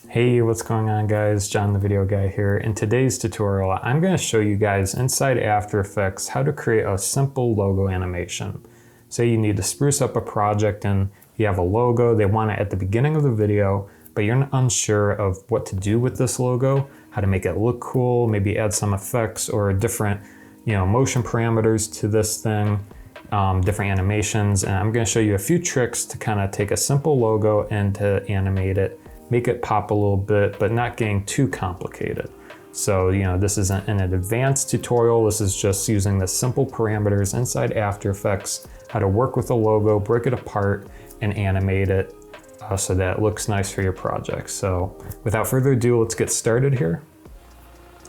Hey, what's going on guys? John the Video Guy here. In today's tutorial, I'm going to show you guys inside After Effects how to create a simple logo animation. Say you need to spruce up a project and you have a logo, they want it at the beginning of the video, but you're unsure of what to do with this logo, how to make it look cool, maybe add some effects or different, motion parameters to this thing, different animations. And I'm going to show you a few tricks to kind of take a simple logo and to animate it, make it pop a little bit, but not getting too complicated. So, this isn't an advanced tutorial. This is just using the simple parameters inside After Effects, how to work with the logo, break it apart, and animate it so that it looks nice for your project. So without further ado, let's get started here.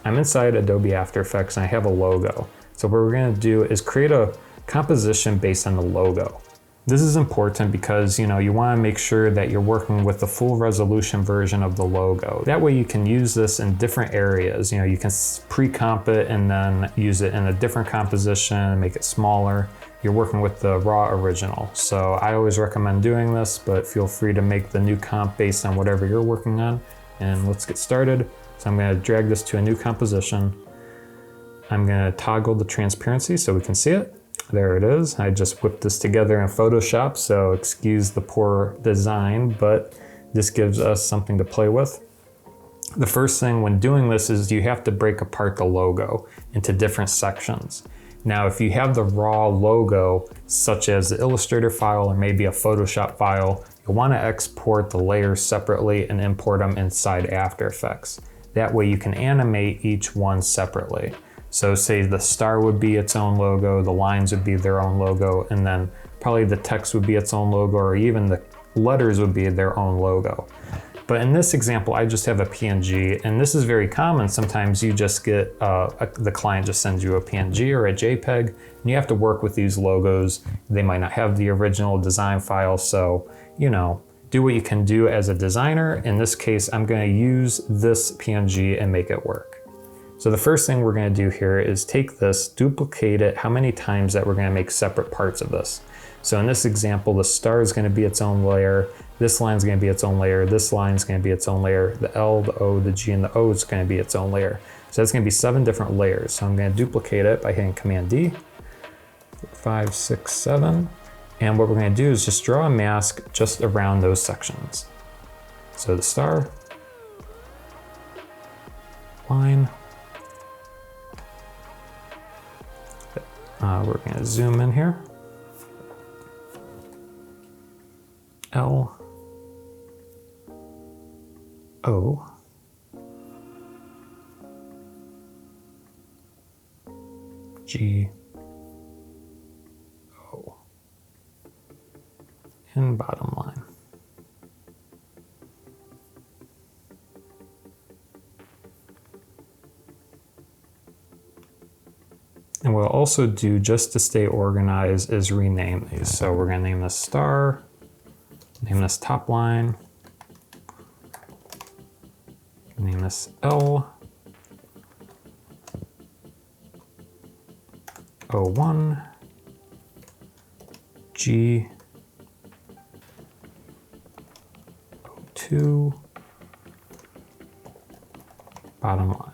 I'm inside Adobe After Effects and I have a logo. So what we're going to do is create a composition based on the logo. This is important because you want to make sure that you're working with the full resolution version of the logo. That way you can use this in different areas. You can pre-comp it and then use it in a different composition, make it smaller. You're working with the raw original. So I always recommend doing this, but feel free to make the new comp based on whatever you're working on. And let's get started. So I'm going to drag this to a new composition. I'm going to toggle the transparency so we can see it. There it is. I just whipped this together in Photoshop, so excuse the poor design, but this gives us something to play with. The first thing when doing this is you have to break apart the logo into different sections. Now, if you have the raw logo, such as the Illustrator file or maybe a Photoshop file, you'll want to export the layers separately and import them inside After Effects. That way you can animate each one separately. So say the star would be its own logo, the lines would be their own logo, and then probably the text would be its own logo, or even the letters would be their own logo. But in this example, I just have a PNG, and this is very common. Sometimes you just get, the client just sends you a PNG or a JPEG, and you have to work with these logos. They might not have the original design file, so, do what you can do as a designer. In this case, I'm gonna use this PNG and make it work. So the first thing we're going to do here is take this, duplicate it how many times that we're going to make separate parts of this. So in this example, the star is going to be its own layer, this line is going to be its own layer, this line is going to be its own layer, the L, the O, the G, and the O is going to be its own layer. So that's going to be 7 different layers. So I'm going to duplicate it by hitting Command D, 5, 6, 7. And what we're going to do is just draw a mask just around those sections. So the star, line, we're going to zoom in here. L, O, G, O, and bottom line. And what we'll also do just to stay organized is rename these. So we're going to name this star, name this top line, name this L, O1, G, O2, bottom line.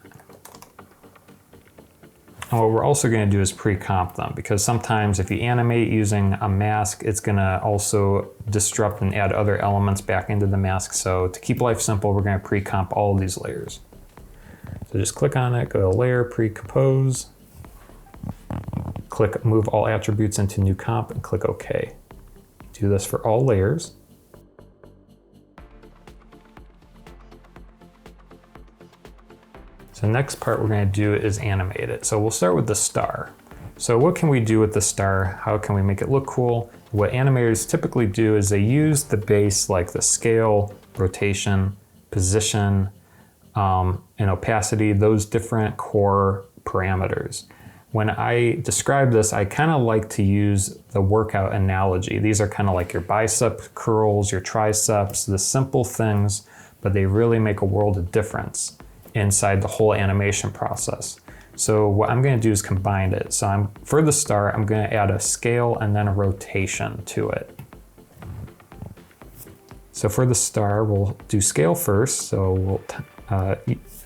And what we're also going to do is pre-comp them, because sometimes if you animate using a mask, it's going to also disrupt and add other elements back into the mask. So to keep life simple, we're going to pre-comp all of these layers. So just click on it, go to Layer, Pre-Compose, click Move All Attributes into New Comp, and click OK. Do this for all layers. So the next part we're going to do is animate it. So we'll start with the star. So what can we do with the star? How can we make it look cool? What animators typically do is they use the base like the scale, rotation, position, and opacity, those different core parameters. When I describe this, I kind of like to use the workout analogy. These are kind of like your bicep curls, your triceps, the simple things, but they really make a world of difference inside the whole animation process. So what I'm going to do is combine it. So for the star, I'm going to add a scale and then a rotation to it. So for the star, we'll do scale first. So we'll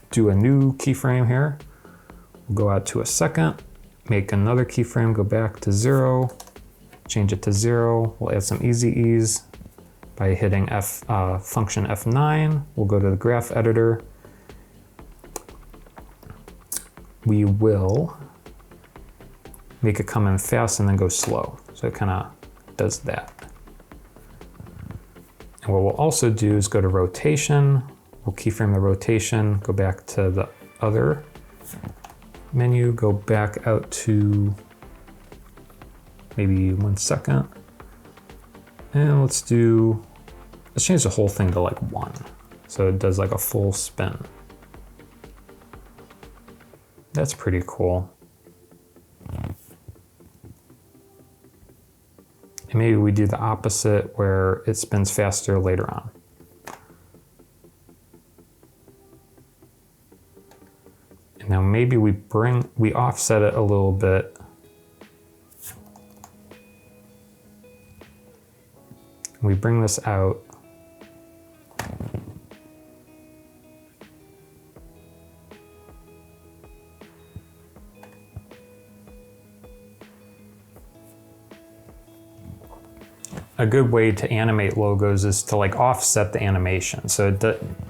do a new keyframe here. We'll go out to a second, make another keyframe, go back to 0, change it to 0. We'll add some easy ease by hitting function F9. We'll go to the graph editor. We will make it come in fast and then go slow. So it kind of does that. And what we'll also do is go to rotation. We'll keyframe the rotation, go back to the other menu, go back out to maybe 1 second. And let's change the whole thing to like 1. So it does like a full spin. That's pretty cool. And maybe we do the opposite where it spins faster later on. And now maybe we offset it a little bit. We bring this out. A good way to animate logos is to like offset the animation. So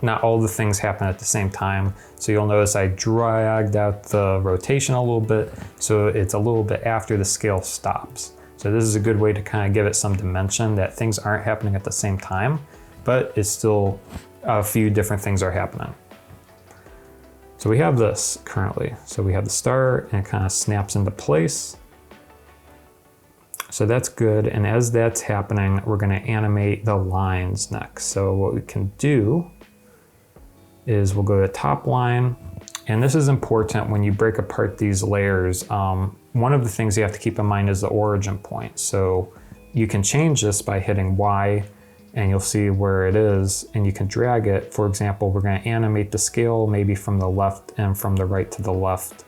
not all the things happen at the same time. So you'll notice I dragged out the rotation a little bit, so it's a little bit after the scale stops. So this is a good way to kind of give it some dimension that things aren't happening at the same time, but it's still a few different things are happening. So we have this currently. So we have the star and it kind of snaps into place. So that's good, and as that's happening, we're gonna animate the lines next. So what we can do is we'll go to top line, and this is important when you break apart these layers. One of the things you have to keep in mind is the origin point. So you can change this by hitting Y, and you'll see where it is, and you can drag it. For example, we're gonna animate the scale maybe from the left and from the right to the left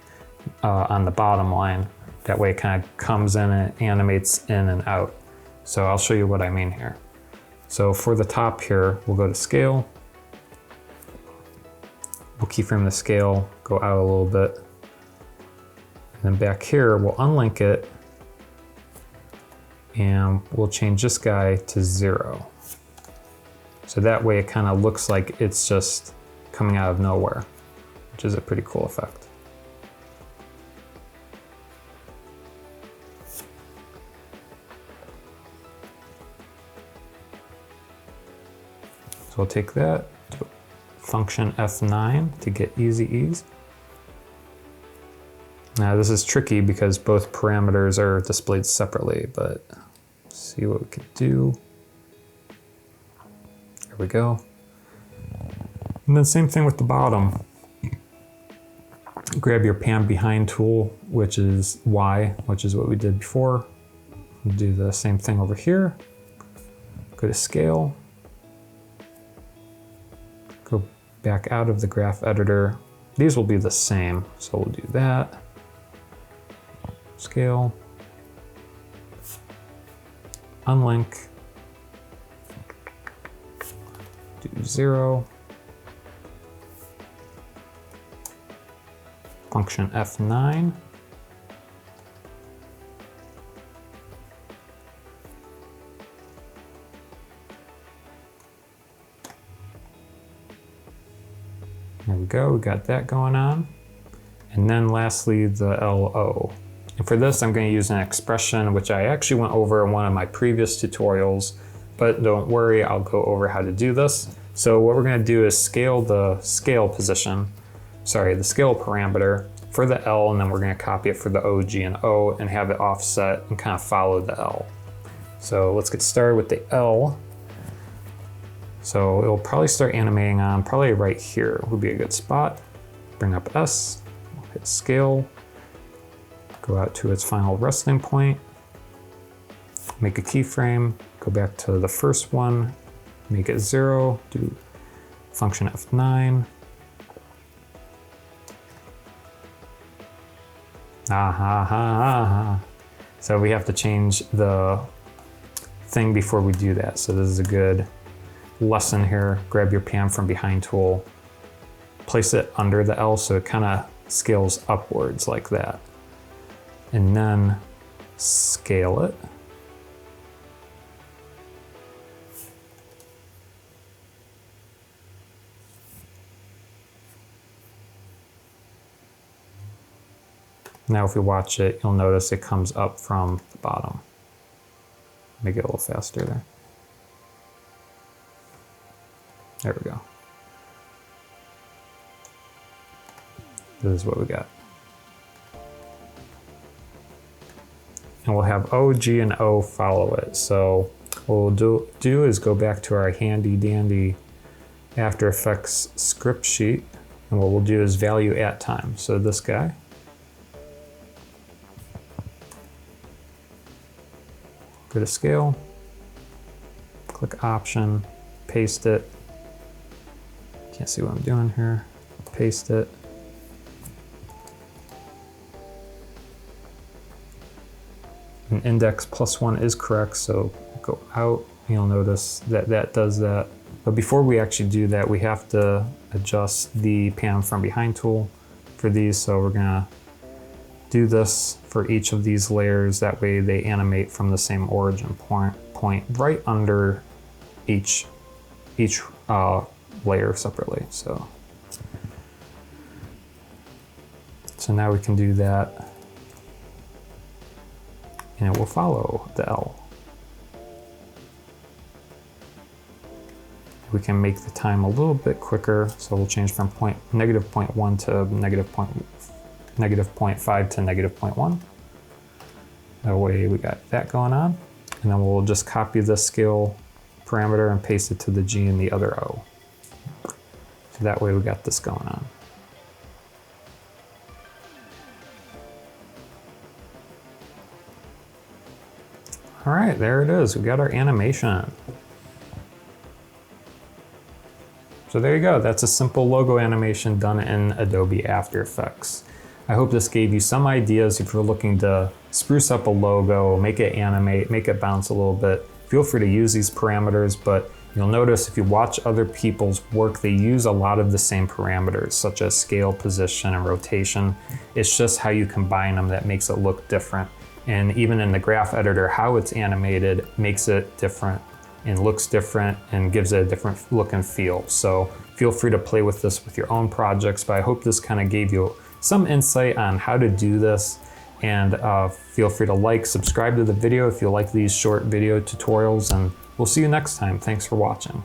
on the bottom line. That way it kind of comes in and animates in and out. So I'll show you what I mean here. So for the top here, we'll go to scale. We'll keyframe the scale, go out a little bit. And then back here, we'll unlink it and we'll change this guy to 0. So that way it kind of looks like it's just coming out of nowhere, which is a pretty cool effect. So we'll take that, do function F9 to get easy ease. Now this is tricky because both parameters are displayed separately, but let's see what we can do. There we go. And then same thing with the bottom. Grab your pan behind tool, which is Y, which is what we did before. We'll do the same thing over here. Go to scale. Go back out of the graph editor. These will be the same, so we'll do that. Scale. Unlink. Do 0. Function F9. There we go, we got that going on. And then lastly, the LO. And for this, I'm going to use an expression which I actually went over in one of my previous tutorials, but don't worry, I'll go over how to do this. So what we're going to do is scale the scale position, the scale parameter for the L, and then we're going to copy it for the O, G, and O and have it offset and kind of follow the L. So let's get started with the L. So it'll probably start animating on probably right here would be a good spot. Bring up S, hit scale, go out to its final resting point, make a keyframe, go back to the first one, make it 0, do function F9. So we have to change the thing before we do that. So this is a good lesson here, grab your pan from behind tool, place it under the L so it kind of scales upwards like that. And then scale it. Now if we watch it, you'll notice it comes up from the bottom. Make it a little faster there. There we go. This is what we got. And we'll have O, G, and O follow it. So what we'll do is go back to our handy dandy After Effects script sheet. And what we'll do is value at time. So this guy. Go to scale, click option, paste it. Can't see what I'm doing here. Paste it. And index +1 is correct, so go out. You'll notice that that does that. But before we actually do that, we have to adjust the pan from behind tool for these. So we're gonna do this for each of these layers. That way they animate from the same origin point right under each layer separately. So now we can do that, and it will follow the L. We can make the time a little bit quicker, so we'll change from -0.1 to -0.5 to -0.1. That way we got that going on. And then we'll just copy this scale parameter and paste it to the G and the other O. So that way we got this going on. All right, there it is. We got our animation. So there you go. That's a simple logo animation done in Adobe After Effects. I hope this gave you some ideas if you're looking to spruce up a logo, make it animate, make it bounce a little bit. Feel free to use these parameters, but you'll notice if you watch other people's work, they use a lot of the same parameters, such as scale, position, and rotation. It's just how you combine them that makes it look different. And even in the graph editor, how it's animated makes it different and looks different and gives it a different look and feel. So feel free to play with this with your own projects, but I hope this kind of gave you some insight on how to do this. And feel free to like, subscribe to the video if you like these short video tutorials, and we'll see you next time. Thanks for watching.